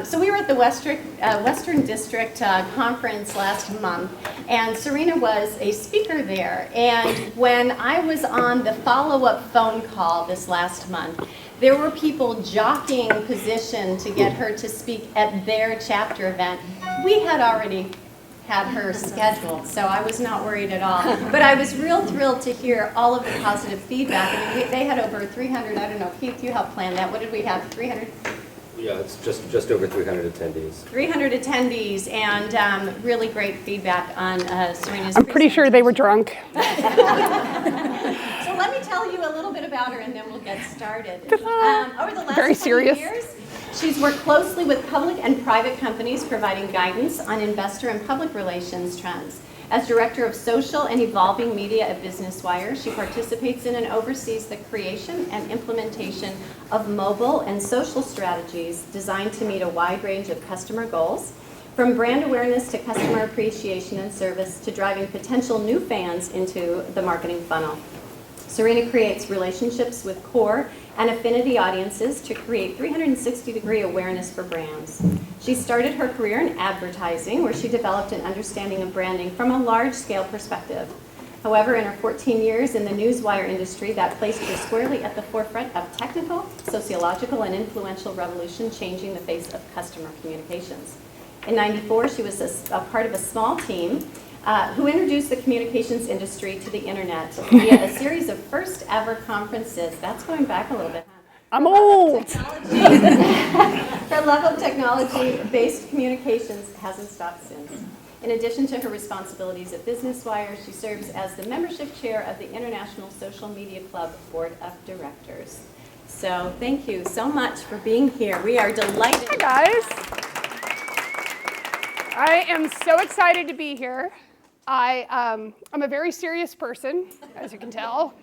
So we were at the Western District Conference last month, and Serena was a speaker there. And when I was on the follow-up phone call this last month, there were people jockeying position to get her to speak at their chapter event. We had already had her scheduled, so I was not worried at all. But I was real thrilled to hear all of the positive feedback. I mean, they had over 300, I don't know, Keith, you helped plan that. What did we have, 300? Yeah, it's just over 300 attendees. 300 attendees, and really great feedback on Serena's I'm pretty sure they were drunk. So let me tell you a little bit about her, and then we'll get started. Over the last Very 20 serious. years, she's worked closely with public and private companies, providing guidance on investor and public relations trends. As Director of Social and Evolving Media at Business Wire, she participates in and oversees the creation and implementation of mobile and social strategies designed to meet a wide range of customer goals, from brand awareness to customer appreciation and service to driving potential new fans into the marketing funnel. Serena creates relationships with core and affinity audiences to create 360-degree awareness for brands. She started her career in advertising, where she developed an understanding of branding from a large-scale perspective. However, in her 14 years in the newswire industry, that placed her squarely at the forefront of technical, sociological, and influential revolution changing the face of customer communications. In '94, she was a part of a small team who introduced the communications industry to the internet via a series of first ever conferences. That's going back a little bit, huh? I'm old. Her love of technology-based communications hasn't stopped since. In addition to her responsibilities at Business Wire, she serves as the membership chair of the International Social Media Club Board of Directors. So thank you so much for being here. We are delighted. Hi, guys. I am so excited to be here. I'm a very serious person, as you can tell.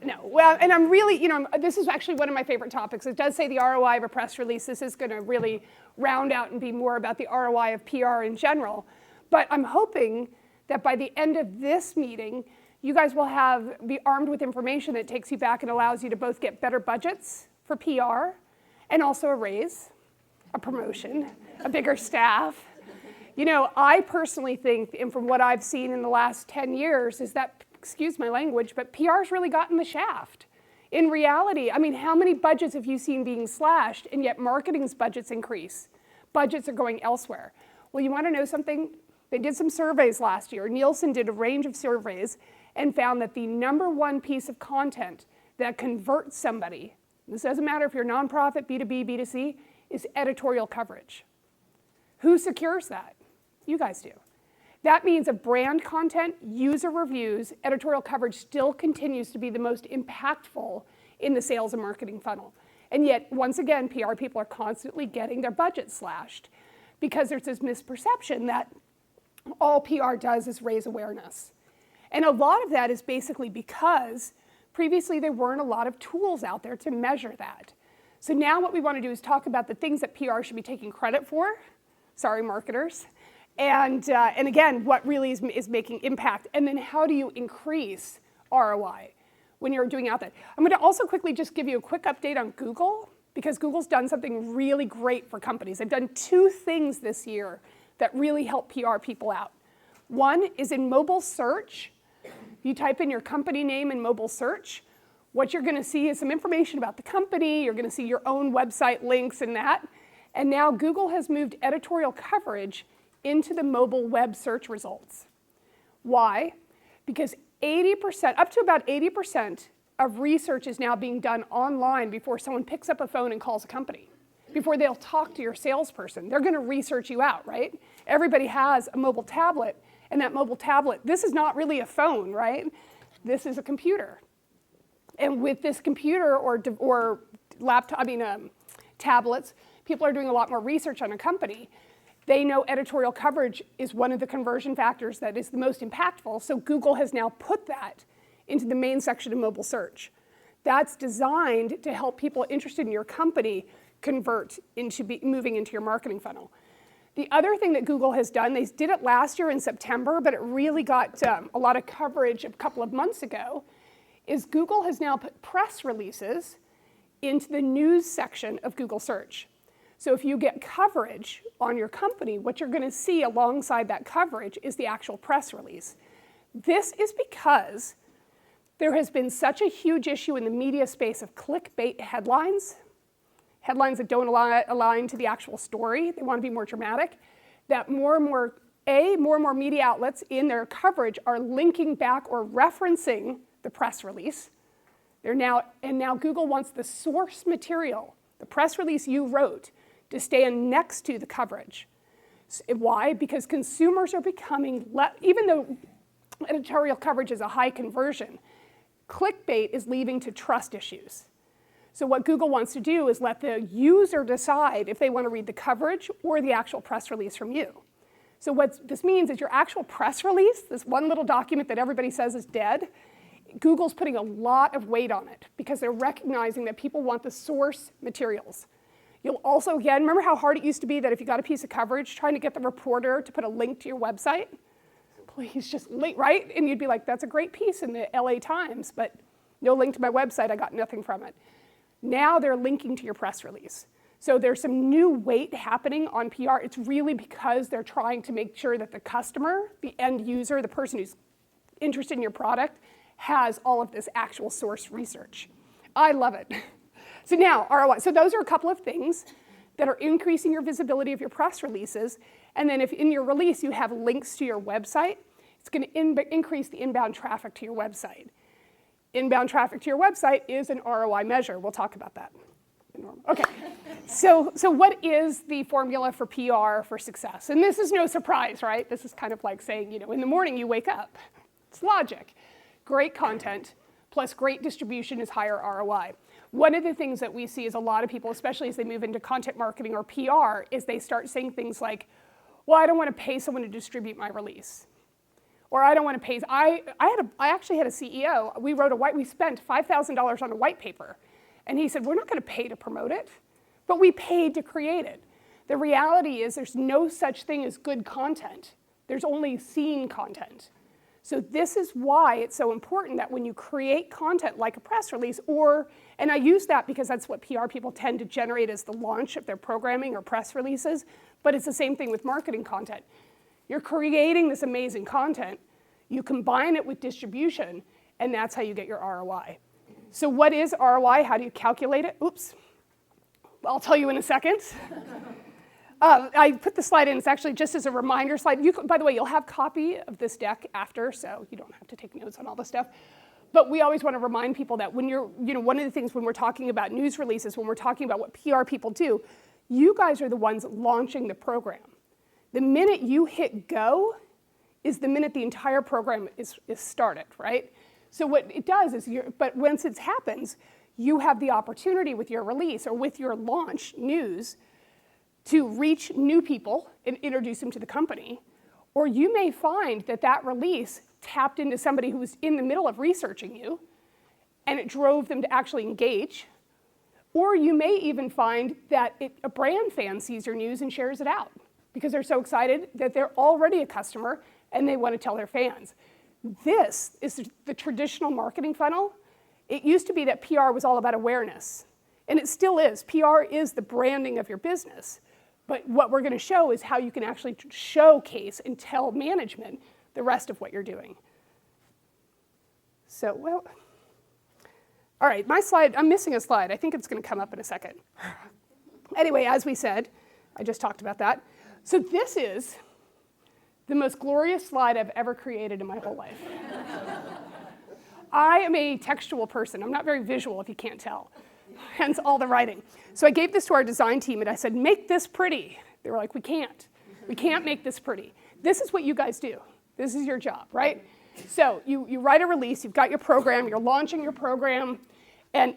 No, well, and I'm really, this is actually one of my favorite topics. It does say the ROI of a press release. This is going to really round out and be more about the ROI of PR in general. But I'm hoping that by the end of this meeting, you guys will be armed with information that takes you back and allows you to both get better budgets for PR and also a raise, a promotion, a bigger staff. I personally think, and from what I've seen in the last 10 years, is that, excuse my language, but PR's really gotten the shaft. In reality, I mean, how many budgets have you seen being slashed, and yet marketing's budgets increase? Budgets are going elsewhere. Well, you want to know something? They did some surveys last year. Nielsen did a range of surveys and found that the number one piece of content that converts somebody, this doesn't matter if you're nonprofit, B2B, B2C, is editorial coverage. Who secures that? You guys do. That means of brand content, user reviews, editorial coverage still continues to be the most impactful in the sales and marketing funnel. And yet, once again, PR people are constantly getting their budget slashed because there's this misperception that all PR does is raise awareness. And a lot of that is basically because previously there weren't a lot of tools out there to measure that. So now what we want to do is talk about the things that PR should be taking credit for. Sorry, marketers. And again, what really is making impact, and then how do you increase ROI when you're doing out that. I'm going to also quickly just give you a quick update on Google, because Google's done something really great for companies. They've done two things this year that really help PR people out. One is in mobile search. You type in your company name in mobile search, what you're going to see is some information about the company. You're going to see your own website links and that. And now Google has moved editorial coverage into the mobile web search results. Why? Because 80%, up to about 80% of research is now being done online before someone picks up a phone and calls a company, before they'll talk to your salesperson. They're gonna research you out, right? Everybody has a mobile tablet, and that mobile tablet, this is not really a phone, right? This is a computer. And with this computer or laptop, tablets, people are doing a lot more research on a company. They know editorial coverage is one of the conversion factors that is the most impactful, so Google has now put that into the main section of mobile search. That's designed to help people interested in your company convert into moving into your marketing funnel. The other thing that Google has done, they did it last year in September, but it really got a lot of coverage a couple of months ago, is Google has now put press releases into the news section of Google search. So if you get coverage on your company, what you're going to see alongside that coverage is the actual press release. This is because there has been such a huge issue in the media space of clickbait headlines that don't align to the actual story. They want to be more dramatic, that more and more media outlets in their coverage are linking back or referencing the press release. Now Google wants the source material, the press release you wrote, to stand next to the coverage. Why? Because consumers are becoming, even though editorial coverage is a high conversion, clickbait is leading to trust issues. So what Google wants to do is let the user decide if they want to read the coverage or the actual press release from you. So what this means is your actual press release, this one little document that everybody says is dead, Google's putting a lot of weight on it because they're recognizing that people want the source materials. You'll also, again, remember how hard it used to be that if you got a piece of coverage, trying to get the reporter to put a link to your website? Please just link, right? And you'd be like, that's a great piece in the LA Times, but no link to my website, I got nothing from it. Now they're linking to your press release. So there's some new weight happening on PR. It's really because they're trying to make sure that the customer, the end user, the person who's interested in your product, has all of this actual source research. I love it. So now, ROI. So those are a couple of things that are increasing your visibility of your press releases. And then if in your release you have links to your website, it's going to increase the inbound traffic to your website. Inbound traffic to your website is an ROI measure. We'll talk about that. Okay, so what is the formula for PR for success? And this is no surprise, right? This is kind of like saying, in the morning you wake up. It's logic. Great content plus great distribution is higher ROI. One of the things that we see is a lot of people, especially as they move into content marketing or PR, is they start saying things like, well, I don't want to pay someone to distribute my release. Or I don't want to pay, I actually had a CEO, we spent $5,000 on a white paper. And he said, we're not going to pay to promote it, but we paid to create it. The reality is there's no such thing as good content. There's only seen content. So this is why it's so important that when you create content like a press release, and I use that because that's what PR people tend to generate as the launch of their programming or press releases, but it's the same thing with marketing content. You're creating this amazing content, you combine it with distribution, and that's how you get your ROI. So what is ROI? How do you calculate it? Oops. I'll tell you in a second. I put the slide in. It's actually just as a reminder slide. By the way, you'll have a copy of this deck after, so you don't have to take notes on all this stuff. But we always want to remind people that when you're, one of the things when we're talking about news releases, when we're talking about what PR people do, you guys are the ones launching the program. The minute you hit go is the minute the entire program is started, right? So what it does is, but once it happens, you have the opportunity with your release or with your launch news to reach new people and introduce them to the company. Or you may find that that release tapped into somebody who was in the middle of researching you and it drove them to actually engage. Or you may even find that a brand fan sees your news and shares it out because they're so excited that they're already a customer and they want to tell their fans. This is the traditional marketing funnel. It used to be that PR was all about awareness, and it still is. PR is the branding of your business. But what we're going to show is how you can actually showcase and tell management the rest of what you're doing. So, well, all right, my slide, I'm missing a slide. I think it's going to come up in a second. Anyway, as we said, I just talked about that. So this is the most glorious slide I've ever created in my whole life. I am a textual person. I'm not very visual, if you can't tell. Hence all the writing. So I gave this to our design team, and I said, make this pretty. They were like, we can't. We can't make this pretty. This is what you guys do. This is your job, right? So you write a release. You've got your program. You're launching your program. And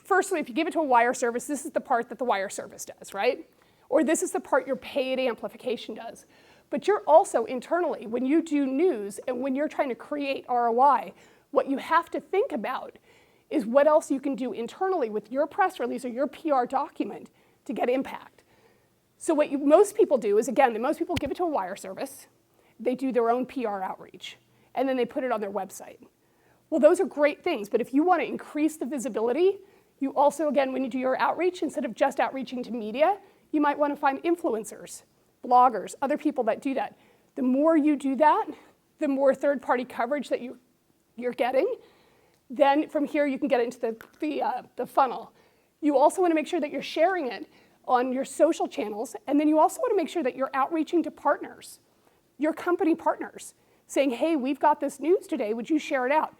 firstly, if you give it to a wire service, this is the part that the wire service does, right? Or this is the part your paid amplification does. But you're also internally, when you do news and when you're trying to create ROI, what you have to think about is what else you can do internally with your press release or your PR document to get impact. So what most people do is, again, most people give it to a wire service. They do their own PR outreach, and then they put it on their website. Well, those are great things, but if you want to increase the visibility, You also, again, when you do your outreach, instead of just outreaching to media, you might want to find influencers, bloggers, other people that do that. The more you do that, the more third-party coverage that you're getting. Then from here, you can get into the funnel. You also want to make sure that you're sharing it on your social channels, and then you also want to make sure that you're outreaching to partners, your company partners, saying, hey, we've got this news today, would you share it out?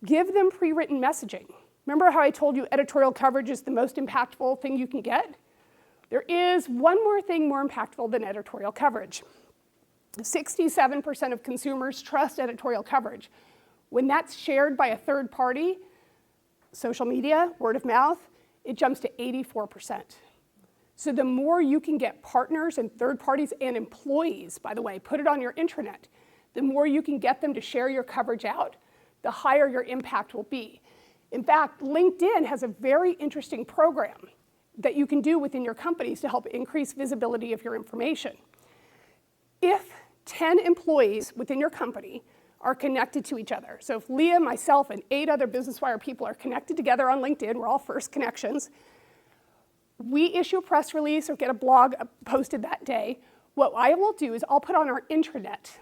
Give them pre-written messaging. Remember how I told you editorial coverage is the most impactful thing you can get? There is one more thing more impactful than editorial coverage. 67% of consumers trust editorial coverage. When that's shared by a third party, social media, word of mouth, it jumps to 84%. So the more you can get partners and third parties and employees, by the way, put it on your intranet, the more you can get them to share your coverage out, the higher your impact will be. In fact, LinkedIn has a very interesting program that you can do within your companies to help increase visibility of your information. If 10 employees within your company are connected to each other, so if Leah, myself, and 8 other Business Wire people are connected together on LinkedIn, we're all first connections, we issue a press release or get a blog posted that day, what I will do is I'll put on our intranet.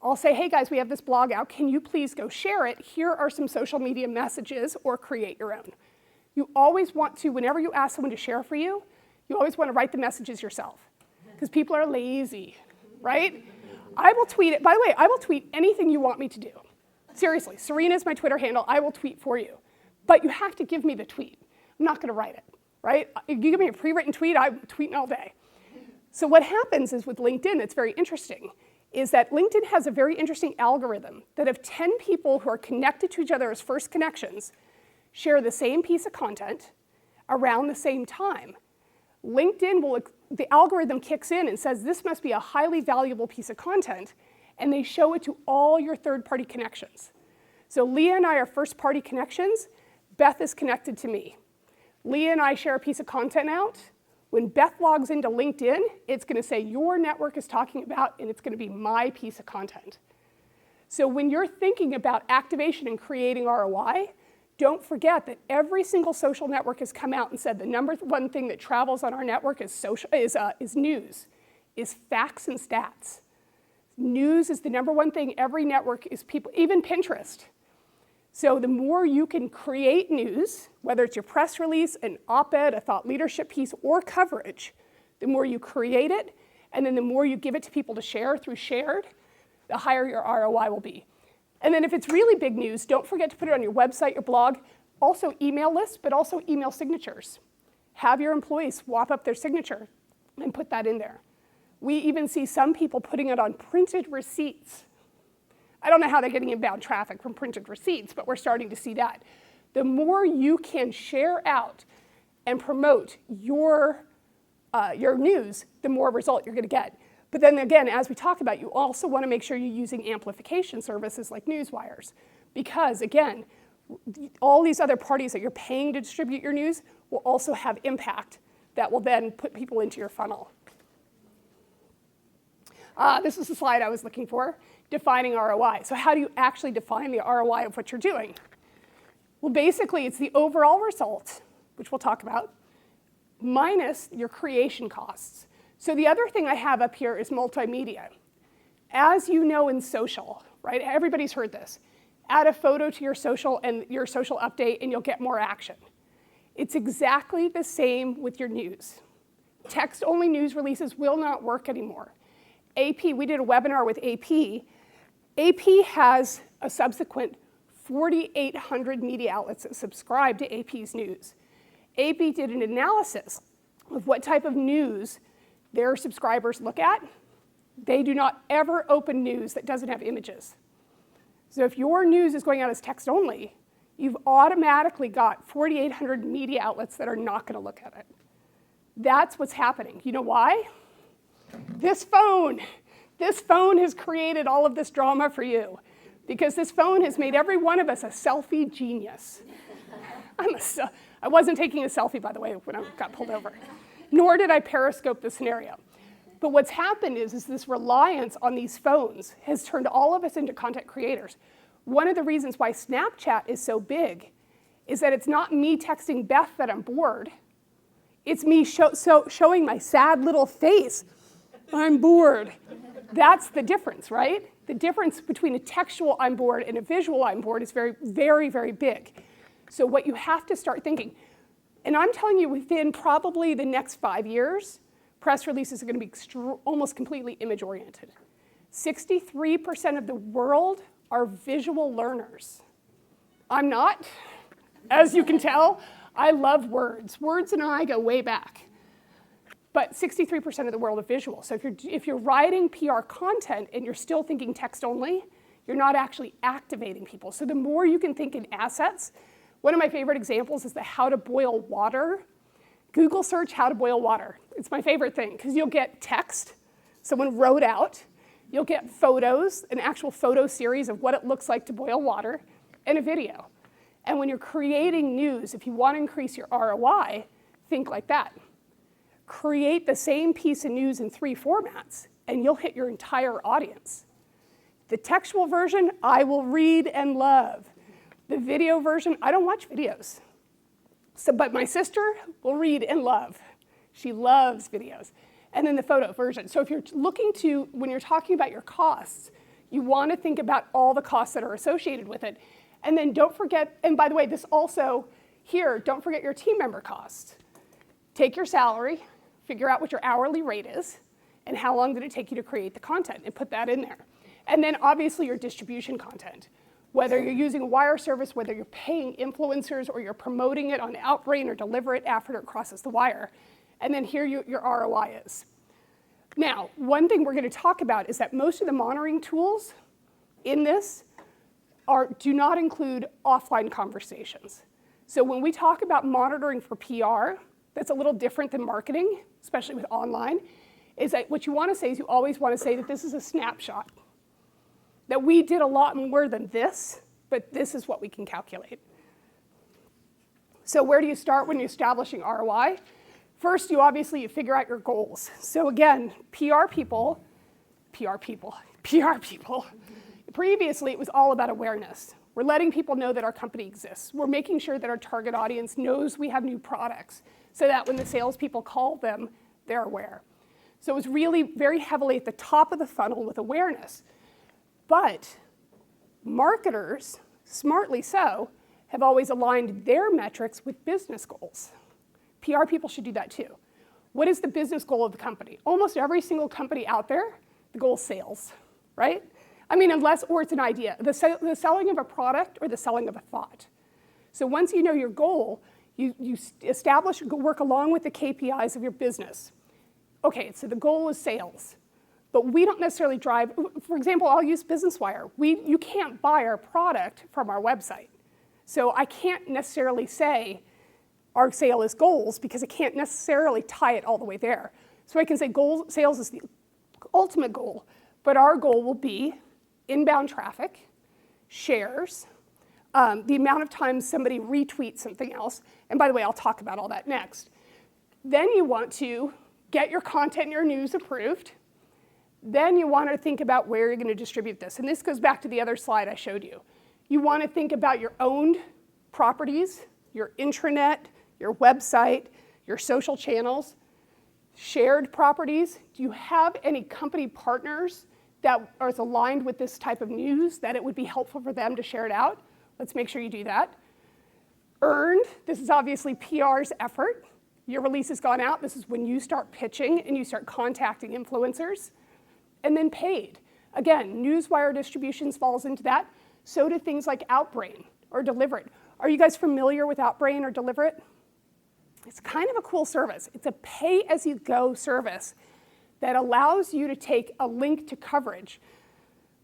I'll say, hey guys, we have this blog out, can you please go share it? Here are some social media messages, or create your own. You always want to, whenever you ask someone to share for you, you always want to write the messages yourself, because people are lazy, right? I will tweet it. By the way, I will tweet anything you want me to do. Seriously, Serena is my Twitter handle. I will tweet for you. But you have to give me the tweet. I'm not going to write it, right? If you give me a pre-written tweet, I'm tweeting all day. So what happens is with LinkedIn, that's very interesting, is that LinkedIn has a very interesting algorithm that if 10 people who are connected to each other as first connections share the same piece of content around the same time, LinkedIn will, the algorithm kicks in and says this must be a highly valuable piece of content, and they show it to all your third-party connections. So Leah and I are first-party connections. Beth is connected to me. Leah and I share a piece of content out. When Beth logs into LinkedIn, it's going to say your network is talking about, and it's going to be my piece of content. So when you're thinking about activation and creating ROI, don't forget that every single social network has come out and said the number one thing that travels on our network is news, is facts and stats. News is the number one thing every network is people, even Pinterest. So the more you can create news, whether it's your press release, an op-ed, a thought leadership piece, or coverage, the more you create it, and then the more you give it to people to share through shared, the higher your ROI will be. And then if it's really big news, don't forget to put it on your website, your blog, also email lists, but also email signatures. Have your employees swap up their signature and put that in there. We even see some people putting it on printed receipts. I don't know how they're getting inbound traffic from printed receipts, but we're starting to see that. The more you can share out and promote your news, the more result you're going to get. But then again, as we talked about, you also want to make sure you're using amplification services like newswires. Because again, all these other parties that you're paying to distribute your news will also have impact that will then put people into your funnel. This is the slide I was looking for, defining ROI. So how do you actually define the ROI of what you're doing? Well, basically, it's the overall result, which we'll talk about, minus your creation costs. So the other thing I have up here is multimedia. As you know in social, right? Everybody's heard this. Add a photo to your social and your social update and you'll get more action. It's exactly the same with your news. Text-only news releases will not work anymore. AP, we did a webinar with AP. AP has a subsequent 4,800 media outlets that subscribe to AP's news. AP did an analysis of what type of news their subscribers look at. They do not ever open news that doesn't have images. So if your news is going out as text only, you've automatically got 4,800 media outlets that are not going to look at it. That's what's happening. You know why? This phone has created all of this drama for you because this phone has made every one of us a selfie genius. I wasn't taking a selfie, by the way, when I got pulled over. Nor did I periscope the scenario. But what's happened is this reliance on these phones has turned all of us into content creators. One of the reasons why Snapchat is so big is that it's not me texting Beth that I'm bored. It's me showing my sad little face. I'm bored. That's the difference, right? The difference between a textual I'm bored and a visual I'm bored is very, very, very big. So what you have to start thinking, and I'm telling you within probably the next 5 years, press releases are going to be almost completely image-oriented. 63% of the world are visual learners. I'm not, as you can tell. I love words. Words and I go way back. But 63% of the world are visual. So if you're writing PR content and you're still thinking text only, you're not actually activating people. So the more you can think in assets, one of my favorite examples is the how to boil water. Google search how to boil water. It's my favorite thing because you'll get text, someone wrote out, you'll get photos, an actual photo series of what it looks like to boil water, and a video. And when you're creating news, if you want to increase your ROI, think like that. Create the same piece of news in 3 formats, and you'll hit your entire audience. The textual version, I will read and love. The video version, I don't watch videos. But my sister will read and love. She loves videos. And then the photo version. So if you're looking to, when you're talking about your costs, you want to think about all the costs that are associated with it. And then don't forget, and by the way, this also, here, don't forget your team member costs. Take your salary, figure out what your hourly rate is, and how long did it take you to create the content, and put that in there. And then obviously your distribution content. Whether you're using a wire service, whether you're paying influencers, or you're promoting it on Outbrain or deliver it after it crosses the wire. And then here your ROI is. Now, one thing we're going to talk about is that most of the monitoring tools in this do not include offline conversations. So when we talk about monitoring for PR, that's a little different than marketing, especially with online, is that what you want to say is you always want to say that this is a snapshot. That we did a lot more than this, but this is what we can calculate. So where do you start when you're establishing ROI? First, you figure out your goals. So again, PR people. Previously, it was all about awareness. We're letting people know that our company exists. We're making sure that our target audience knows we have new products so that when the salespeople call them, they're aware. So it was really very heavily at the top of the funnel with awareness. But marketers, smartly so, have always aligned their metrics with business goals. PR people should do that too. What is the business goal of the company? Almost every single company out there, the goal is sales, right? I mean, or it's an idea, the selling of a product or the selling of a thought. So once you know your goal, you establish, work along with the KPIs of your business. Okay, so the goal is sales, but we don't necessarily drive, for example, I'll use Business Wire. You can't buy our product from our website. So I can't necessarily say our sale is goals because I can't necessarily tie it all the way there. So I can say sales is the ultimate goal, but our goal will be inbound traffic, shares, the amount of times somebody retweets something else, and by the way, I'll talk about all that next. Then you want to get your content and your news approved. Then you want to think about where you're going to distribute this, and this goes back to the other slide I showed you. You want to think about your owned properties, your intranet, your website, your social channels, shared properties. Do you have any company partners that are aligned with this type of news that it would be helpful for them to share it out? Let's make sure you do that. Earned, this is obviously PR's effort. Your release has gone out. This is when you start pitching and you start contacting influencers. And then paid. Again, Newswire distributions falls into that. So do things like Outbrain or Deliver It. Are you guys familiar with Outbrain or Deliver It? It's kind of a cool service. It's a pay-as-you-go service that allows you to take a link to coverage.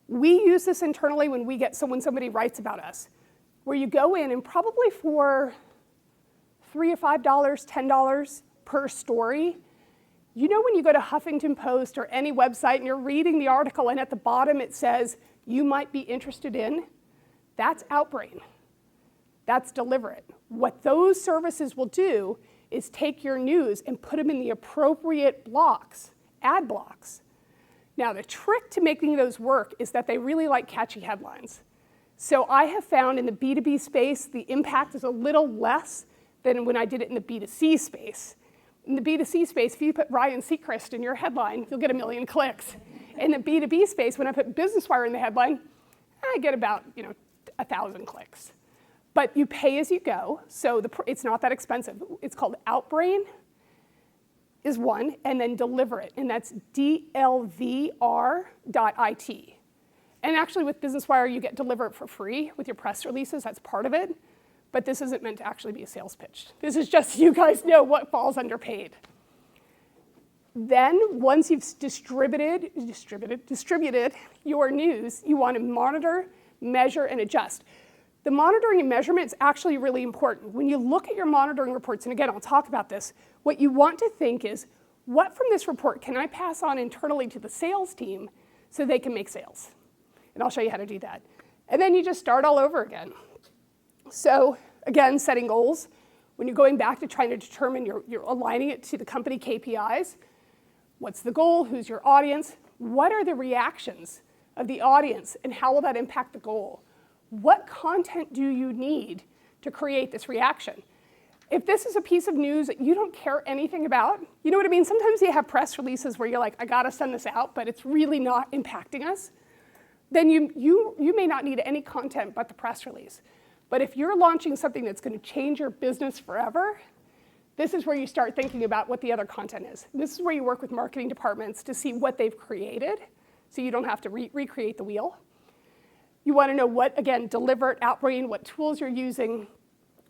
We use this internally when somebody writes about us, where you go in and probably for $3 or $5, $10 per story, you know when you go to Huffington Post or any website and you're reading the article and at the bottom it says, you might be interested in, that's Outbrain. That's Deliver It. What those services will do is take your news and put them in the appropriate blocks, ad blocks. Now, the trick to making those work is that they really like catchy headlines. So I have found in the B2B space, the impact is a little less than when I did it in the B2C space. In the B2C space, if you put Ryan Seacrest in your headline, you'll get 1 million clicks. In the B2B space, when I put Business Wire in the headline, I get about 1,000 clicks. But you pay as you go, so it's not that expensive. It's called Outbrain is one, and then Deliver It, and that's DLVR.IT. And actually with Business Wire, you get Deliver It for free with your press releases, that's part of it. But this isn't meant to actually be a sales pitch. This is just so you guys know what falls under paid. Then once you've distributed your news, you want to monitor, measure, and adjust. The monitoring and measurement is actually really important. When you look at your monitoring reports, and again, I'll talk about this, what you want to think is, what from this report can I pass on internally to the sales team so they can make sales? And I'll show you how to do that. And then you just start all over again. So again, setting goals. When you're going back to trying to determine, you're aligning it to the company KPIs. What's the goal? Who's your audience? What are the reactions of the audience, and how will that impact the goal? What content do you need to create this reaction? If this is a piece of news that you don't care anything about, you know what I mean? Sometimes you have press releases where you're like, I gotta send this out, but it's really not impacting us. Then you may not need any content but the press release. But if you're launching something that's gonna change your business forever, this is where you start thinking about what the other content is. This is where you work with marketing departments to see what they've created, so you don't have to recreate the wheel. You wanna know what, again, Deliver It, Outbrain, what tools you're using,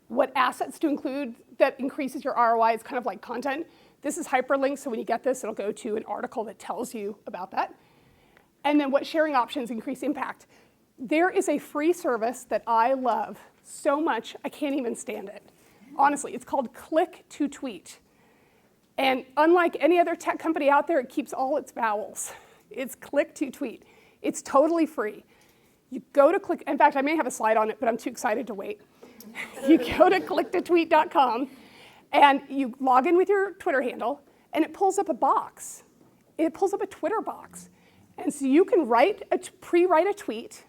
what assets to include that increases your ROI. It's kind of like content. This is hyperlinked, so when you get this, it'll go to an article that tells you about that. And then what sharing options increase impact. There is a free service that I love so much, I can't even stand it. Honestly, it's called Click to Tweet. And unlike any other tech company out there, it keeps all its vowels. It's Click to Tweet. It's totally free. You go to Click, in fact, I may have a slide on it, but I'm too excited to wait. You go to clicktotweet.com, and you log in with your Twitter handle, and it pulls up a box. It pulls up a Twitter box. And so you can pre-write a tweet,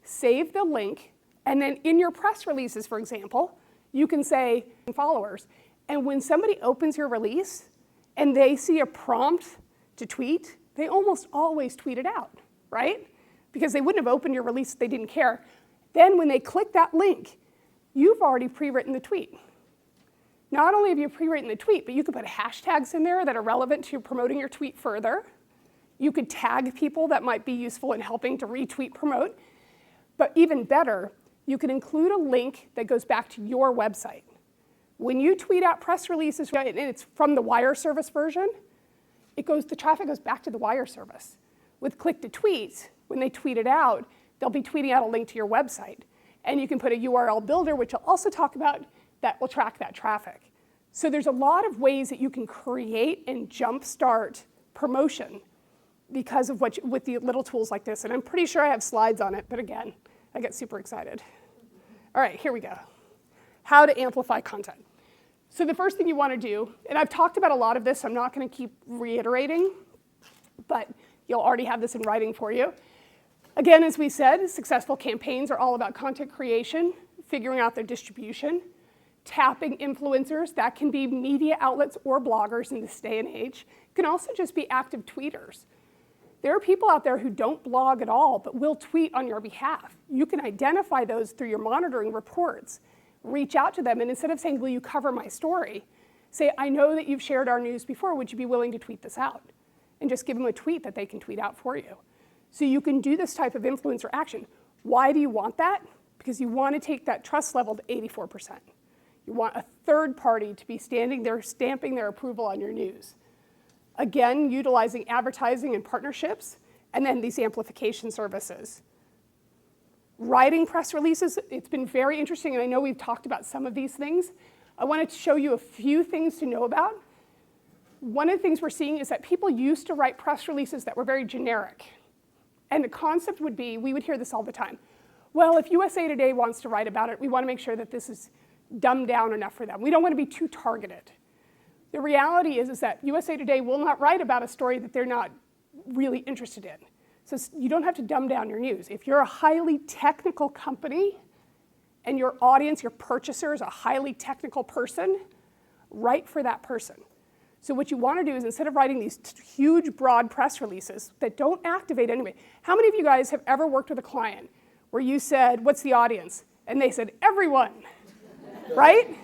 save the link, and then in your press releases, for example, you can say followers. And when somebody opens your release and they see a prompt to tweet, they almost always tweet it out, right? Because they wouldn't have opened your release if they didn't care. Then when they click that link, you've already pre-written the tweet. Not only have you pre-written the tweet, but you could put hashtags in there that are relevant to promoting your tweet further. You could tag people that might be useful in helping to retweet, promote. But even better, you could include a link that goes back to your website. When you tweet out press releases, and it's from the Wire service version, the traffic goes back to the Wire service. With Click to Tweet, when they tweet it out, they'll be tweeting out a link to your website. And you can put a URL builder, which I'll also talk about, that will track that traffic. So there's a lot of ways that you can create and jumpstart promotion because of with the little tools like this. And I'm pretty sure I have slides on it, but again, I get super excited. All right, here we go. How to amplify content. So the first thing you want to do, and I've talked about a lot of this, so I'm not going to keep reiterating, but you'll already have this in writing for you. Again, as we said, successful campaigns are all about content creation, figuring out their distribution, tapping influencers. That can be media outlets or bloggers in this day and age. It can also just be active tweeters. There are people out there who don't blog at all, but will tweet on your behalf. You can identify those through your monitoring reports. Reach out to them, and instead of saying, will you cover my story, say, I know that you've shared our news before. Would you be willing to tweet this out? And just give them a tweet that they can tweet out for you. So you can do this type of influencer action. Why do you want that? Because you want to take that trust level to 84%. You want a third party to be standing there stamping their approval on your news. Again, utilizing advertising and partnerships, and then these amplification services. Writing press releases, it's been very interesting, and I know we've talked about some of these things. I wanted to show you a few things to know about. One of the things we're seeing is that people used to write press releases that were very generic. And the concept would be, we would hear this all the time, well, if USA Today wants to write about it, we want to make sure that this is dumbed down enough for them. We don't want to be too targeted. The reality is that USA Today will not write about a story that they're not really interested in. So you don't have to dumb down your news. If you're a highly technical company and your audience, your purchaser is a highly technical person, write for that person. So what you want to do is instead of writing these huge, broad press releases that don't activate anyway, how many of you guys have ever worked with a client where you said, what's the audience? And they said, everyone, right?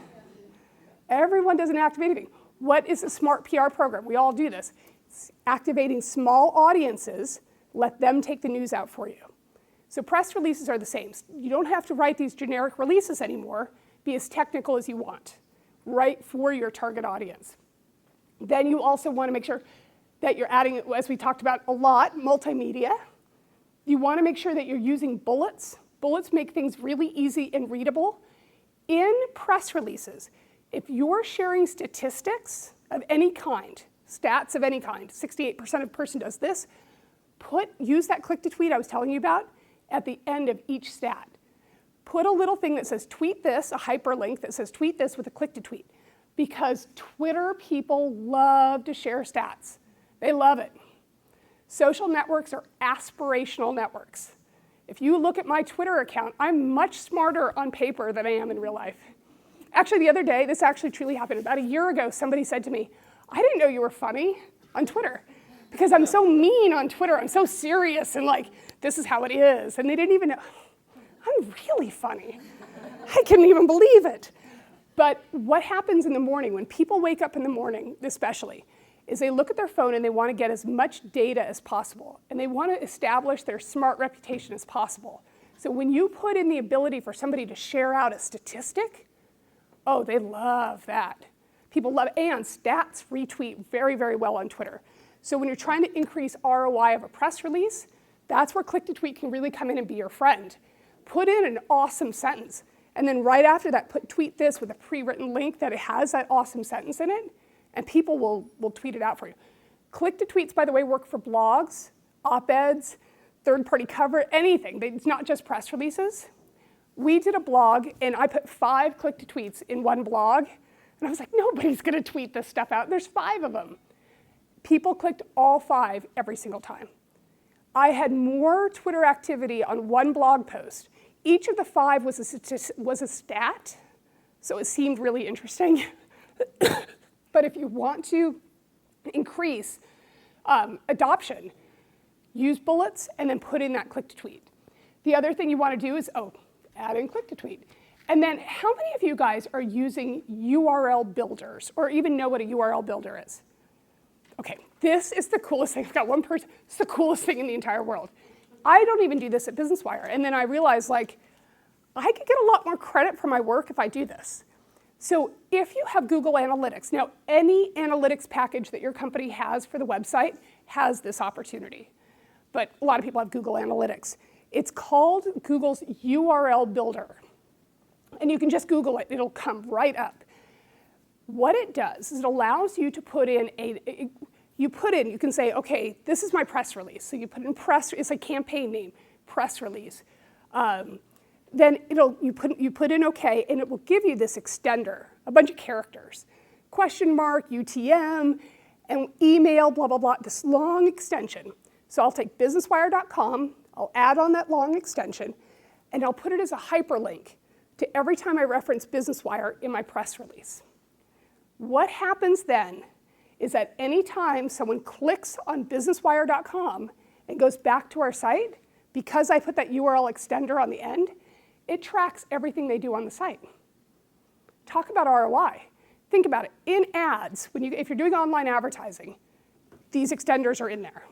Everyone doesn't activate anything. What is a smart PR program? We all do this. It's activating small audiences, let them take the news out for you. So press releases are the same. You don't have to write these generic releases anymore. Be as technical as you want. Write for your target audience. Then you also want to make sure that you're adding, as we talked about a lot, multimedia. You want to make sure that you're using bullets. Bullets make things really easy and readable. In press releases, if you're sharing statistics of any kind, stats of any kind, 68% of a person does this, use that click to tweet I was telling you about at the end of each stat. Put a little thing that says tweet this, a hyperlink that says tweet this with a click to tweet. Because Twitter people love to share stats. They love it. Social networks are aspirational networks. If you look at my Twitter account, I'm much smarter on paper than I am in real life. Actually, the other day, this actually truly happened. About a year ago, somebody said to me, I didn't know you were funny on Twitter because I'm so mean on Twitter. I'm so serious and like, this is how it is. And they didn't even know, I'm really funny. I couldn't even believe it. But what happens in the morning, when people wake up in the morning, especially, is they look at their phone and they want to get as much data as possible. And they want to establish their smart reputation as possible. So when you put in the ability for somebody to share out a statistic, oh, they love that. People love it. And stats retweet very, very well on Twitter. So when you're trying to increase ROI of a press release, that's where click to tweet can really come in and be your friend. Put in an awesome sentence. And then right after that, tweet this with a pre-written link that it has that awesome sentence in it, and people will tweet it out for you. Click-to-tweets, by the way, work for blogs, op-eds, third-party cover, anything. It's not just press releases. We did a blog, and I put 5 click-to-tweets in one blog, and I was like, nobody's going to tweet this stuff out. There's 5 of them. People clicked all 5 every single time. I had more Twitter activity on one blog post. Each of the 5 was a stat, so it seemed really interesting. But if you want to increase adoption, use bullets and then put in that click to tweet. The other thing you want to do is, add in click to tweet. And then how many of you guys are using URL builders or even know what a URL builder is? Okay, this is the coolest thing. I've got one person, it's the coolest thing in the entire world. I don't even do this at Business Wire. And then I realized, like, I could get a lot more credit for my work if I do this. So if you have Google Analytics, now any analytics package that your company has for the website has this opportunity. But a lot of people have Google Analytics. It's called Google's URL Builder. And you can just Google it. It'll come right up. What it does is it allows you to put in you can say, okay, this is my press release. So you put in it's a campaign name, press release. Then you put in okay, and it will give you this extender, a bunch of characters, question mark, UTM, and email, blah, blah, blah, this long extension. So I'll take businesswire.com, I'll add on that long extension, and I'll put it as a hyperlink to every time I reference Business Wire in my press release. What happens then is that anytime someone clicks on businesswire.com and goes back to our site, because I put that URL extender on the end, it tracks everything they do on the site. Talk about ROI. Think about it. In ads, if you're doing online advertising, these extenders are in there.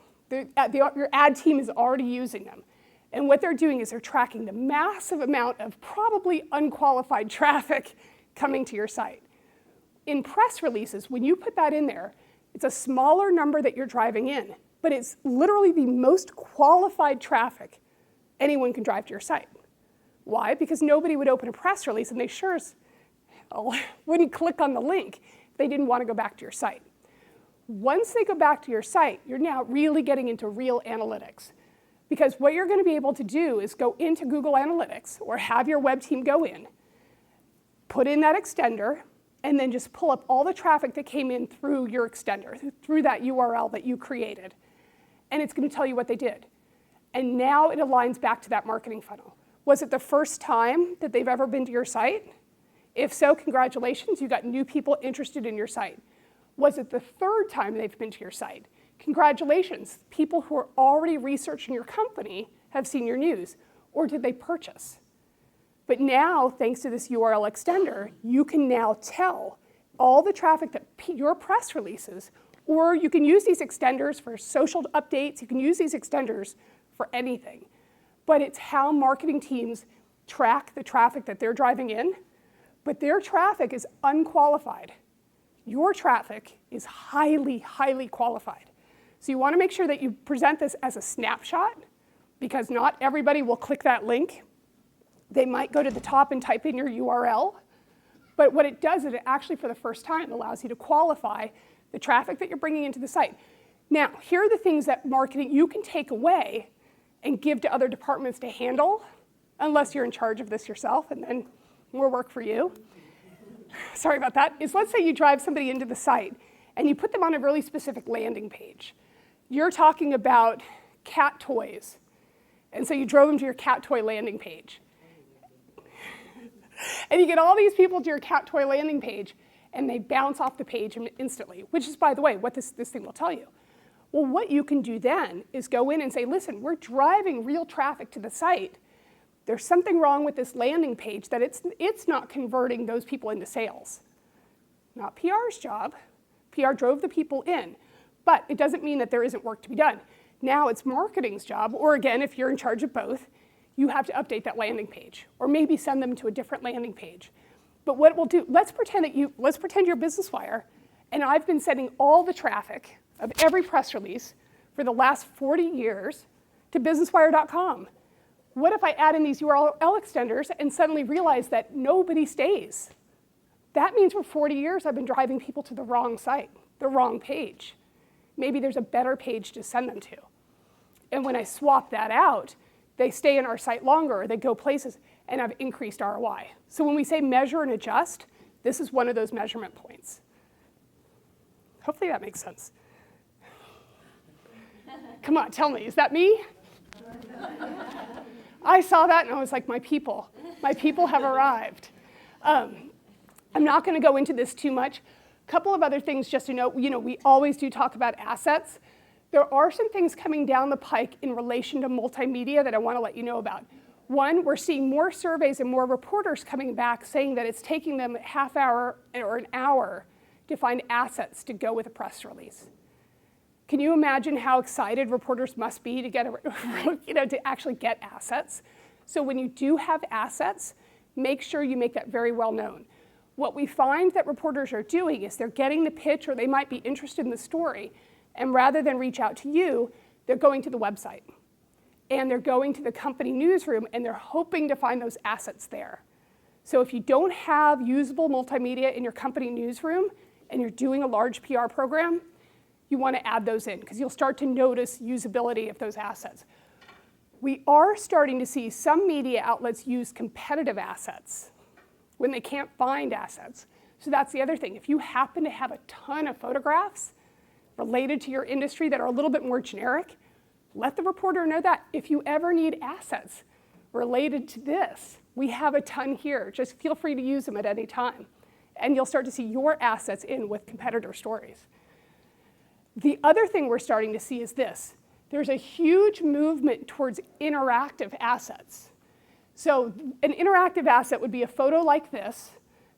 Your ad team is already using them. And what they're doing is they're tracking the massive amount of probably unqualified traffic coming to your site. In press releases, when you put that in there, it's a smaller number that you're driving in, but it's literally the most qualified traffic anyone can drive to your site. Why? Because nobody would open a press release and they sure as hell wouldn't click on the link if they didn't want to go back to your site. Once they go back to your site, you're now really getting into real analytics. Because what you're going to be able to do is go into Google Analytics or have your web team go in, put in that extender, and then just pull up all the traffic that came in through your extender, through that URL that you created. And it's going to tell you what they did. And now it aligns back to that marketing funnel. Was it the first time that they've ever been to your site? If so, congratulations, you got new people interested in your site. Was it the third time they've been to your site? Congratulations, people who are already researching your company have seen your news. Or did they purchase? But now, thanks to this URL extender, you can now tell all the traffic that your press releases, or you can use these extenders for social updates, you can use these extenders for anything. But it's how marketing teams track the traffic that they're driving in, but their traffic is unqualified. Your traffic is highly, highly qualified. So you want to make sure that you present this as a snapshot, because not everybody will click that link. They might go to the top and type in your URL. But what it does is it actually, for the first time, allows you to qualify the traffic that you're bringing into the site. Now, here are the things that marketing you can take away and give to other departments to handle, unless you're in charge of this yourself, and then more work for you. Sorry about that. Is let's say you drive somebody into the site and you put them on a really specific landing page. You're talking about cat toys. And so you drove them to your cat toy landing page. And you get all these people to your cat toy landing page, and they bounce off the page instantly, which is, by the way, what this thing will tell you. Well, what you can do then is go in and say, listen, we're driving real traffic to the site. There's something wrong with this landing page that it's not converting those people into sales. Not PR's job. PR drove the people in. But it doesn't mean that there isn't work to be done. Now it's marketing's job, or again, if you're in charge of both, you have to update that landing page, or maybe send them to a different landing page. But what we'll do, let's pretend you're Business Wire, and I've been sending all the traffic of every press release for the last 40 years to businesswire.com. What if I add in these URL extenders and suddenly realize that nobody stays? That means for 40 years I've been driving people to the wrong site, the wrong page. Maybe there's a better page to send them to. And when I swap that out, they stay in our site longer, or they go places, and I've increased ROI. So when we say measure and adjust, this is one of those measurement points. Hopefully that makes sense. Come on, tell me, is that me? I saw that and I was like, my people have arrived. I'm not going to go into this too much. A couple of other things just to note, we always do talk about assets. There are some things coming down the pike in relation to multimedia that I want to let you know about. One, we're seeing more surveys and more reporters coming back saying that it's taking them a half hour or an hour to find assets to go with a press release. Can you imagine how excited reporters must be to get to actually get assets? So when you do have assets, make sure you make that very well known. What we find that reporters are doing is they're getting the pitch, or they might be interested in the story, and rather than reach out to you, they're going to the website. And they're going to the company newsroom, and they're hoping to find those assets there. So if you don't have usable multimedia in your company newsroom, and you're doing a large PR program, you want to add those in, because you'll start to notice usability of those assets. We are starting to see some media outlets use competitive assets when they can't find assets. So that's the other thing. If you happen to have a ton of photographs related to your industry that are a little bit more generic, let the reporter know that. If you ever need assets related to this, we have a ton here. Just feel free to use them at any time. And you'll start to see your assets in with competitor stories. The other thing we're starting to see is this. There's a huge movement towards interactive assets. So an interactive asset would be a photo like this,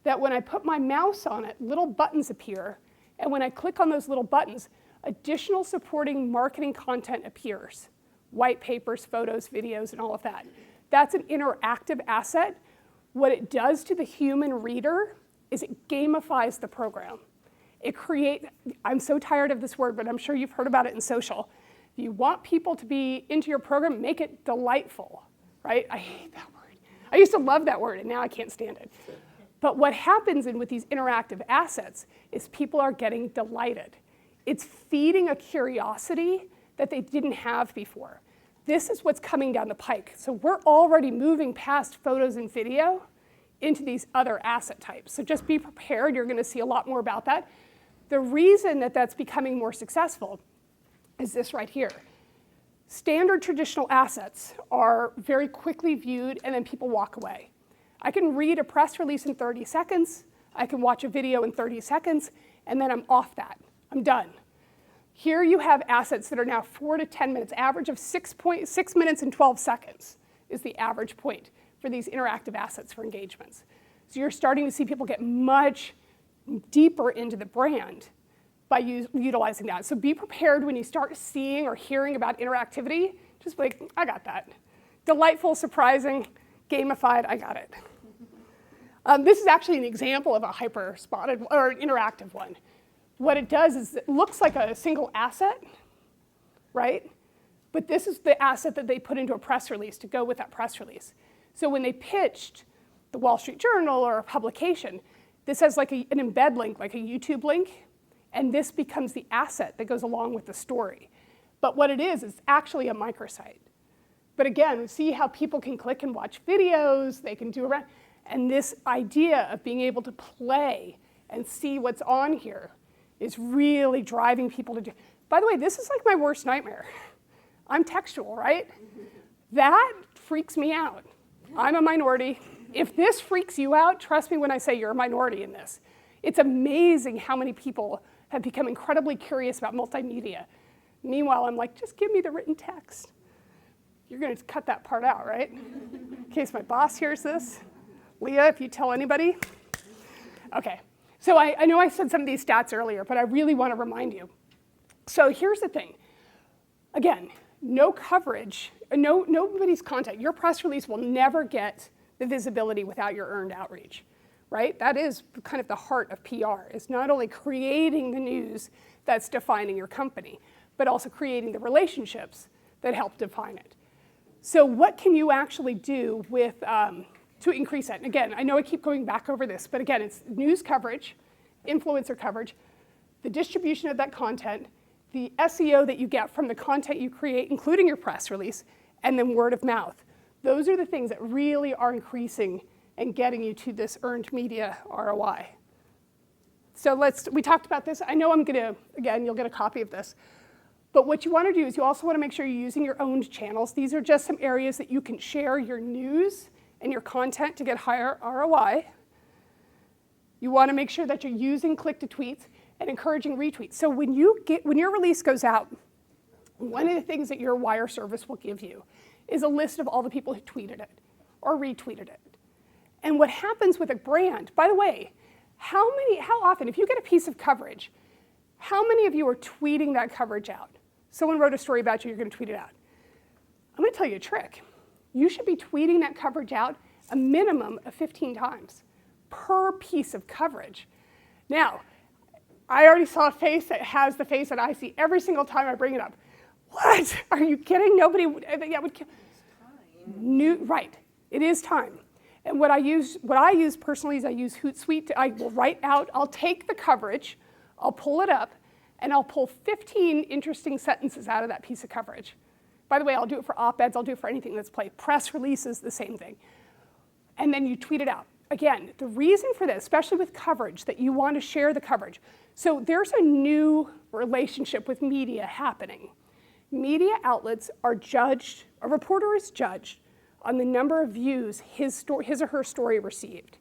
that when I put my mouse on it, little buttons appear, and when I click on those little buttons, additional supporting marketing content appears. White papers, photos, videos, and all of that. That's an interactive asset. What it does to the human reader is it gamifies the program. It creates, I'm so tired of this word, but I'm sure you've heard about it in social. If you want people to be into your program, make it delightful, right? I hate that word. I used to love that word, and now I can't stand it. But what happens with these interactive assets is people are getting delighted. It's feeding a curiosity that they didn't have before. This is what's coming down the pike. So we're already moving past photos and video into these other asset types. So just be prepared. You're going to see a lot more about that. The reason that that's becoming more successful is this right here. Standard traditional assets are very quickly viewed and then people walk away. I can read a press release in 30 seconds, I can watch a video in 30 seconds, and then I'm off that. I'm done. Here you have assets that are now 4 to 10 minutes, average of 6 minutes and 12 seconds is the average point for these interactive assets for engagements. So you're starting to see people get much deeper into the brand by utilizing that. So be prepared when you start seeing or hearing about interactivity, just be like, I got that. Delightful, surprising, gamified, I got it. This is actually an example of a hyper-spotted or interactive one. What it does is it looks like a single asset, right? But this is the asset that they put into a press release to go with that press release. So when they pitched the Wall Street Journal or a publication, this has like an embed link, like a YouTube link, and this becomes the asset that goes along with the story. But what it is actually a microsite. But again, see how people can click and watch videos, they can do around, and this idea of being able to play and see what's on here is really driving people to do. By the way, this is like my worst nightmare. I'm textual, right? That freaks me out. I'm a minority. If this freaks you out, trust me when I say you're a minority in this. It's amazing how many people have become incredibly curious about multimedia. Meanwhile, I'm like, just give me the written text. You're going to cut that part out, right? In case my boss hears this. Leah, if you tell anybody. Okay, so I know I said some of these stats earlier, but I really want to remind you. So here's the thing. Again, no coverage, nobody's content. Your press release will never get the visibility without your earned outreach, right? That is kind of the heart of PR, is not only creating the news that's defining your company, but also creating the relationships that help define it. So what can you actually do with, to increase that? And again, I know I keep going back over this, but again, it's news coverage, influencer coverage, the distribution of that content, the SEO that you get from the content you create, including your press release, and then word of mouth. Those are the things that really are increasing and getting you to this earned media ROI. So we talked about this. I know I'm gonna, again, you'll get a copy of this. But what you want to do is you also want to make sure you're using your owned channels. These are just some areas that you can share your news and your content to get higher ROI. You want to make sure that you're using click-to-tweets and encouraging retweets. So when your release goes out, one of the things that your wire service will give you is a list of all the people who tweeted it or retweeted it. And what happens with a brand, by the way, how often, if you get a piece of coverage, how many of you are tweeting that coverage out? Someone wrote a story about you, you're going to tweet it out. I'm going to tell you a trick. You should be tweeting that coverage out a minimum of 15 times per piece of coverage. Now, I already saw a face that has the face that I see every single time I bring it up. What? Are you kidding? Nobody would, that would kill. Right, it is time. And what I use personally is I use Hootsuite. I will write out, I'll take the coverage, I'll pull it up, and I'll pull 15 interesting sentences out of that piece of coverage. By the way, I'll do it for op-eds, I'll do it for anything that's played. Press releases, the same thing. And then you tweet it out. Again, the reason for this, especially with coverage, that you want to share the coverage. So there's a new relationship with media happening. Media outlets are judged, a reporter is judged on the number of views his or her story received.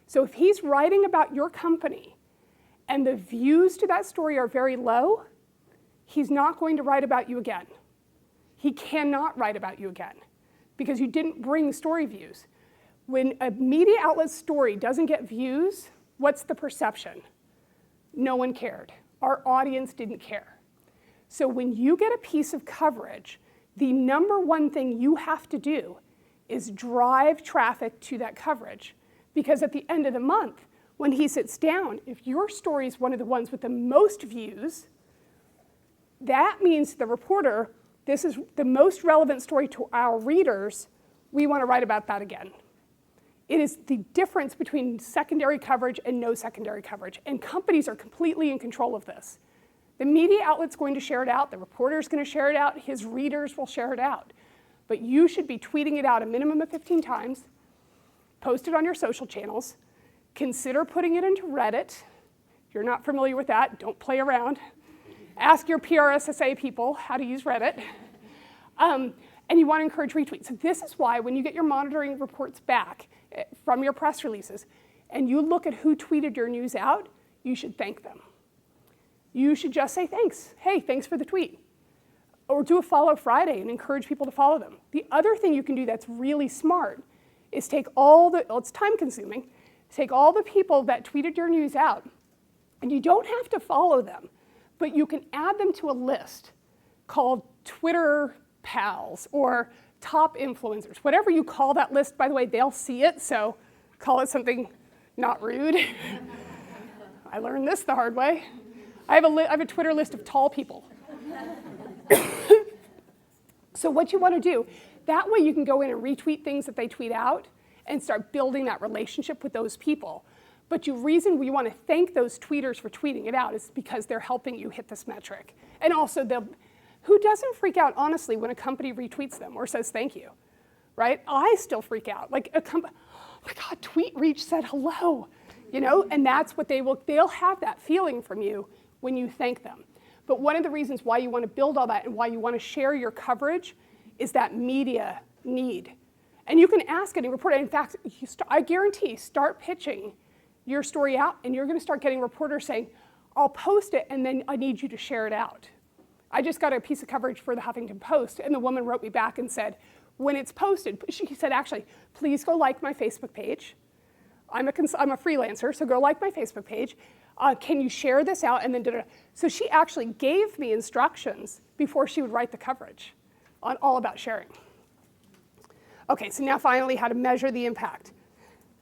So if he's writing about your company and the views to that story are very low, he's not going to write about you again. He cannot write about you again because you didn't bring story views. When a media outlet's story doesn't get views, what's the perception? No one cared. Our audience didn't care. So when you get a piece of coverage, the number one thing you have to do is drive traffic to that coverage. Because at the end of the month, when he sits down, if your story is one of the ones with the most views, that means to the reporter, this is the most relevant story to our readers, we want to write about that again. It is the difference between secondary coverage and no secondary coverage, and companies are completely in control of this. The media outlet's going to share it out, the reporter's going to share it out, his readers will share it out. But you should be tweeting it out a minimum of 15 times, post it on your social channels, consider putting it into Reddit. If you're not familiar with that, don't play around. Ask your PRSA people how to use Reddit. And you want to encourage retweets. So this is why when you get your monitoring reports back from your press releases, and you look at who tweeted your news out, you should thank them. You should just say thanks. Hey, thanks for the tweet. Or do a follow Friday and encourage people to follow them. The other thing you can do that's really smart is take all the, well, it's time consuming, take all the people that tweeted your news out, and you don't have to follow them, but you can add them to a list called Twitter pals or top influencers. Whatever you call that list, by the way, they'll see it, so call it something not rude. I learned this the hard way. I have a Twitter list of tall people. So what you want to do, that way you can go in and retweet things that they tweet out and start building that relationship with those people. But the reason we want to thank those tweeters for tweeting it out is because they're helping you hit this metric. And also, who doesn't freak out, honestly, when a company retweets them or says thank you, right? I still freak out. Like, oh my God, TweetReach said hello, you know? And that's what they'll have that feeling from you when you thank them. But one of the reasons why you want to build all that and why you want to share your coverage is that media need. And you can ask any reporter. In fact, I guarantee, start pitching your story out, and you're going to start getting reporters saying, I'll post it, and then I need you to share it out. I just got a piece of coverage for the Huffington Post, and the woman wrote me back and said, when it's posted, she said, actually, please go like my Facebook page. I'm a freelancer, so go like my Facebook page. Can you share this out? And then da-da-da. So she actually gave me instructions before she would write the coverage on all about sharing. Okay, so now finally how to measure the impact.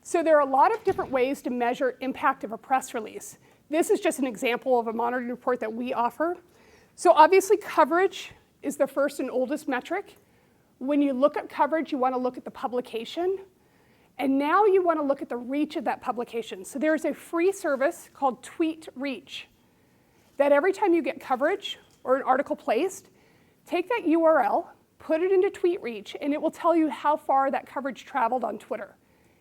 So there are a lot of different ways to measure impact of a press release. This is just an example of a monitoring report that we offer. So obviously coverage is the first and oldest metric. When you look at coverage, you want to look at the publication. And now you want to look at the reach of that publication. So there's a free service called TweetReach that every time you get coverage or an article placed, take that URL, put it into TweetReach, and it will tell you how far that coverage traveled on Twitter.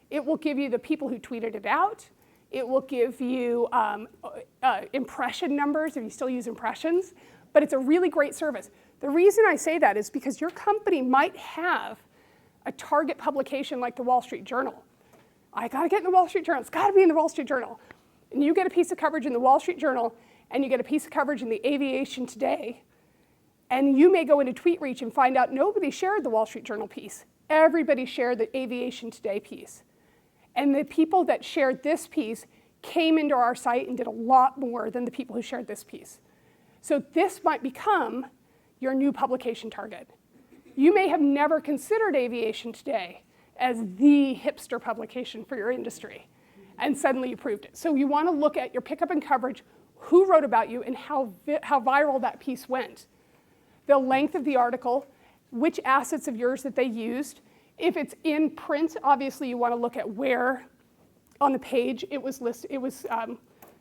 It will give you the people who tweeted it out. It will give you impression numbers if you still use impressions. But it's a really great service. The reason I say that is because your company might have a target publication like the Wall Street Journal. I got to get in the Wall Street Journal. It's got to be in the Wall Street Journal. And you get a piece of coverage in the Wall Street Journal, and you get a piece of coverage in the Aviation Today, and you may go into TweetReach and find out nobody shared the Wall Street Journal piece. Everybody shared the Aviation Today piece. And the people that shared this piece came into our site and did a lot more than the people who shared this piece. So this might become your new publication target. You may have never considered Aviation Today as the hipster publication for your industry, and suddenly you proved it. So you want to look at your pickup and coverage, who wrote about you, and how viral that piece went. The length of the article, which assets of yours that they used. If it's in print, obviously you want to look at where on the page it was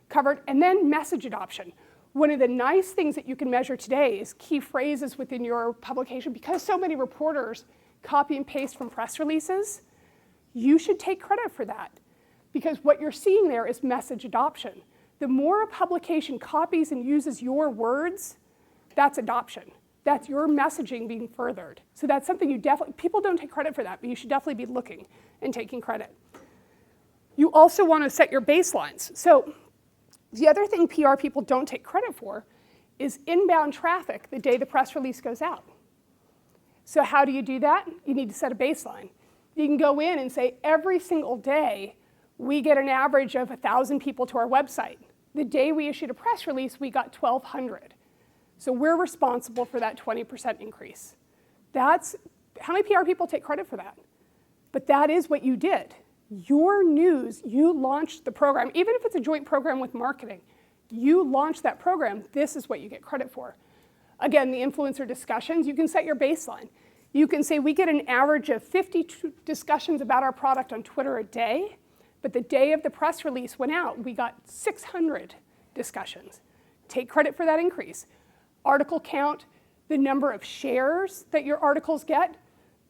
covered, and then message adoption. One of the nice things that you can measure today is key phrases within your publication. Because so many reporters copy and paste from press releases, you should take credit for that. Because what you're seeing there is message adoption. The more a publication copies and uses your words, that's adoption. That's your messaging being furthered. So that's something you definitely, people don't take credit for that, but you should definitely be looking and taking credit. You also want to set your baselines. So the other thing PR people don't take credit for is inbound traffic the day the press release goes out. So how do you do that? You need to set a baseline. You can go in and say, every single day, we get an average of 1,000 people to our website. The day we issued a press release, we got 1,200. So we're responsible for that 20% increase. That's, how many PR people take credit for that? But that is what you did. Your news, you launched the program, even if it's a joint program with marketing, you launched that program, this is what you get credit for. Again, the influencer discussions, you can set your baseline. You can say we get an average of 50 discussions about our product on Twitter a day, but the day of the press release went out, we got 600 discussions. Take credit for that increase. Article count, the number of shares that your articles get,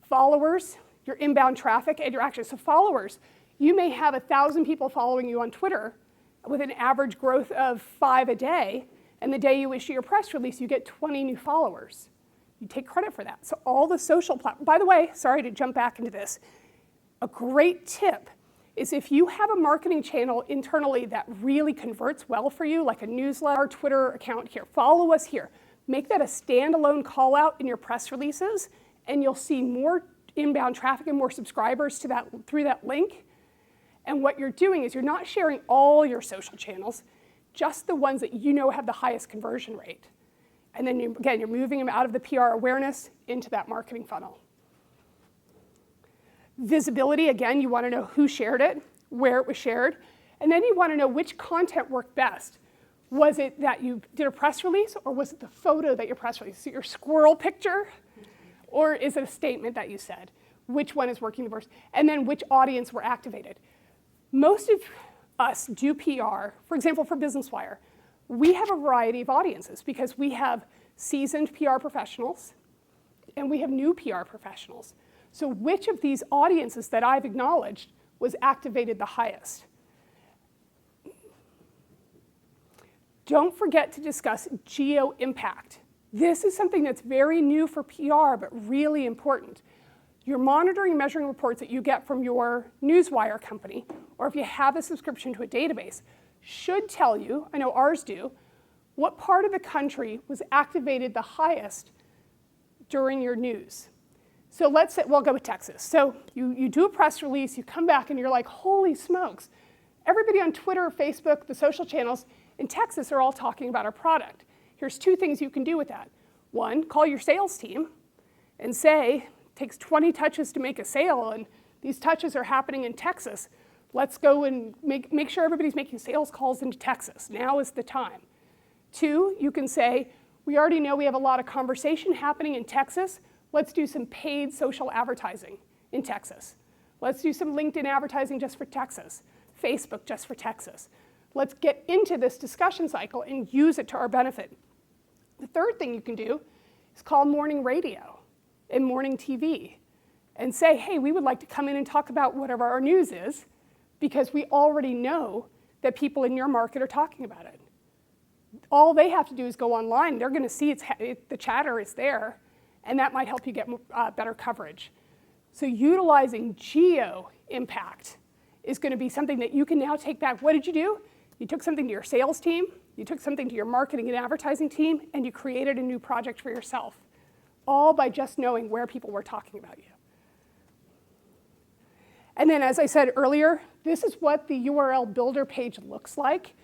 followers, your inbound traffic, and your actions. So followers, you may have 1,000 people following you on Twitter with an average growth of 5 a day, and the day you issue your press release, you get 20 new followers. You take credit for that. So all the social platforms, by the way, sorry to jump back into this, a great tip is if you have a marketing channel internally that really converts well for you, like a newsletter, Twitter account here, follow us here. Make that a standalone call out in your press releases, and you'll see more inbound traffic and more subscribers to that through that link. And what you're doing is you're not sharing all your social channels, just the ones that you know have the highest conversion rate. And then you're moving them out of the PR awareness into that marketing funnel. Visibility, again, you want to know who shared it, where it was shared, and then you want to know which content worked best. Was it that you did a press release, or was it the photo that your press release? Is it your squirrel picture, or is it a statement that you said? Which one is working the worst? And then which audience were activated? Most of us do PR, for example, for Business Wire. We have a variety of audiences because we have seasoned PR professionals and we have new PR professionals. So which of these audiences that I've acknowledged was activated the highest? Don't forget to discuss geo impact. This is something that's very new for PR, but really important. Your monitoring and measuring reports that you get from your newswire company, or if you have a subscription to a database, should tell you, I know ours do, what part of the country was activated the highest during your news. So let's say, we'll go with Texas. So you do a press release, you come back and you're like, holy smokes. Everybody on Twitter, Facebook, the social channels in Texas are all talking about our product. Here's two things you can do with that. One, call your sales team and say, it takes 20 touches to make a sale and these touches are happening in Texas. Let's go and make sure everybody's making sales calls into Texas. Now is the time. Two, you can say, we already know we have a lot of conversation happening in Texas. Let's do some paid social advertising in Texas. Let's do some LinkedIn advertising just for Texas, Facebook just for Texas. Let's get into this discussion cycle and use it to our benefit. The third thing you can do is call morning radio and morning TV and say, hey, we would like to come in and talk about whatever our news is because we already know that people in your market are talking about it. All they have to do is go online. They're going to see the chatter is there, and that might help you get better coverage. So utilizing geo impact is going to be something that you can now take back. What did you do? You took something to your sales team, you took something to your marketing and advertising team, and you created a new project for yourself, all by just knowing where people were talking about you. And then, as I said earlier, this is what the URL builder page looks like.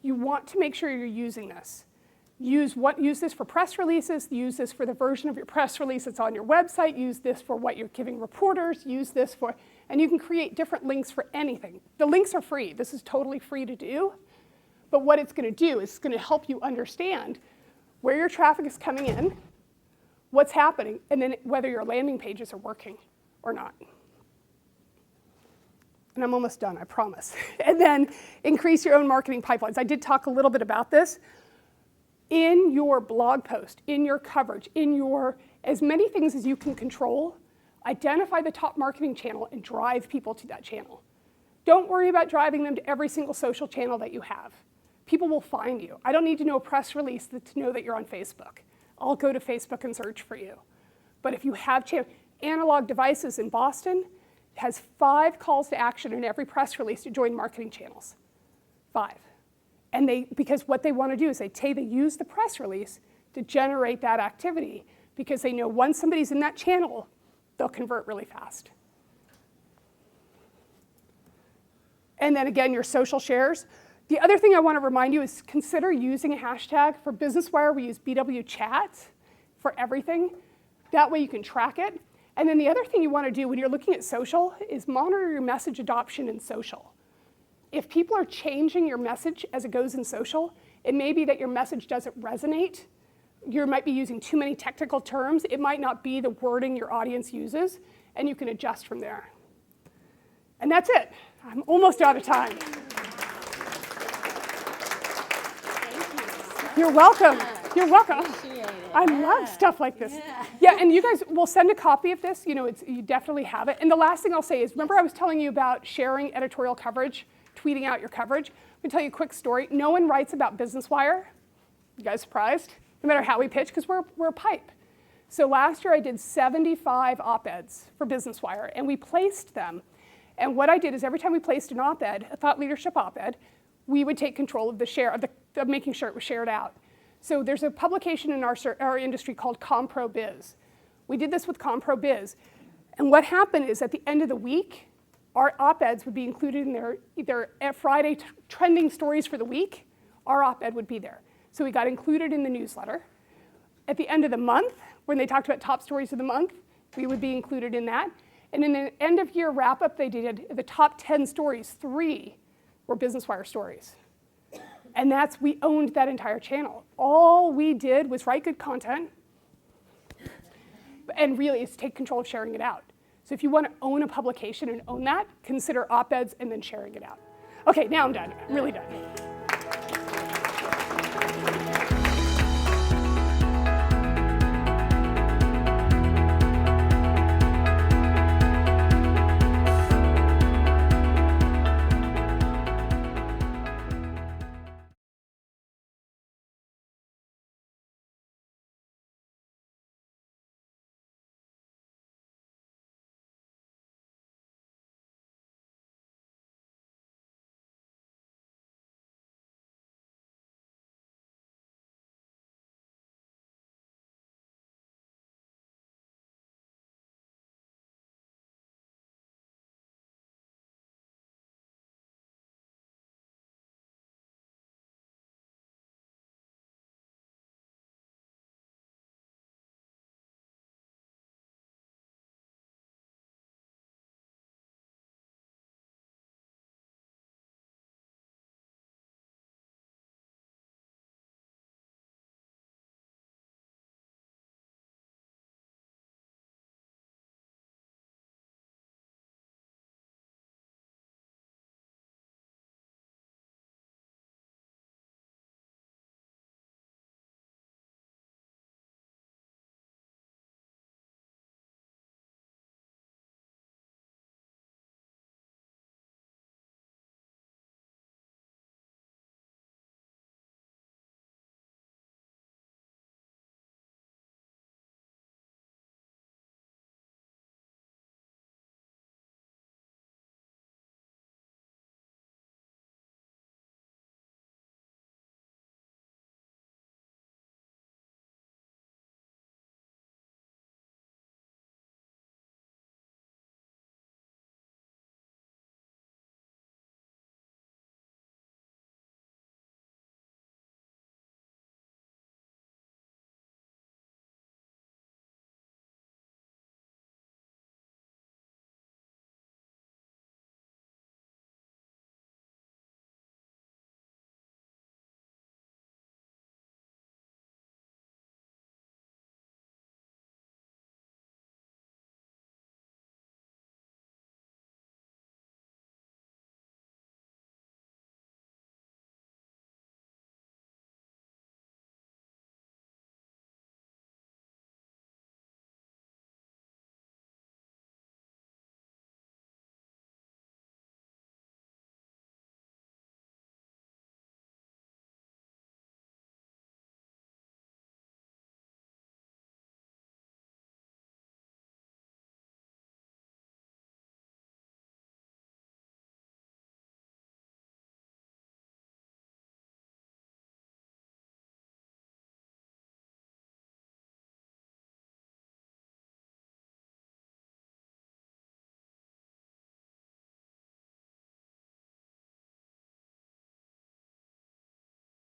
You want to make sure you're using this. Use this for press releases, use this for the version of your press release that's on your website, use this for what you're giving reporters, use this for, and you can create different links for anything. The links are free. This is totally free to do. But what it's going to do is it's going to help you understand where your traffic is coming in, what's happening, and then whether your landing pages are working or not. And I'm almost done, I promise. And then increase your own marketing pipelines. I did talk a little bit about this. In your blog post, in your coverage, in your, as many things as you can control, identify the top marketing channel and drive people to that channel. Don't worry about driving them to every single social channel that you have. People will find you. I don't need to know a press release to know that you're on Facebook. I'll go to Facebook and search for you. But if you have Analog Devices in Boston, has 5 calls to action in every press release to join marketing channels. 5. And because what they want to do is they use the press release to generate that activity because they know once somebody's in that channel, they'll convert really fast. And then again, your social shares. The other thing I want to remind you is consider using a hashtag. For Business Wire, we use BW Chat for everything. That way you can track it. And then the other thing you want to do when you're looking at social is monitor your message adoption in social. If people are changing your message as it goes in social, it may be that your message doesn't resonate. You might be using too many technical terms. It might not be the wording your audience uses, and you can adjust from there. And that's it. I'm almost out of time. Thank you. You're welcome. You're welcome. Appreciate it. I love stuff like this. Yeah, and you guys will send a copy of this. You know, you definitely have it. And the last thing I'll say is, remember I was telling you about sharing editorial coverage, tweeting out your coverage? I'm gonna tell you a quick story. No one writes about Business Wire. You guys surprised? No matter how we pitch, because we're a pipe. So last year I did 75 op-eds for Business Wire, and we placed them. And what I did is every time we placed an op-ed, a thought leadership op-ed, we would take control of the share, of making sure it was shared out. So there's a publication in our industry called ComProBiz. We did this with ComProBiz. And what happened is at the end of the week, our op-eds would be included in their Friday trending stories for the week. Our op-ed would be there. So we got included in the newsletter. At the end of the month, when they talked about top stories of the month, we would be included in that. And in the end of year wrap-up, they did the top 10 stories, 3 were Business Wire stories. And we owned that entire channel. All we did was write good content, and really it's take control of sharing it out. So if you want to own a publication and own that, consider op-eds and then sharing it out. Okay, now I'm done. I'm really done.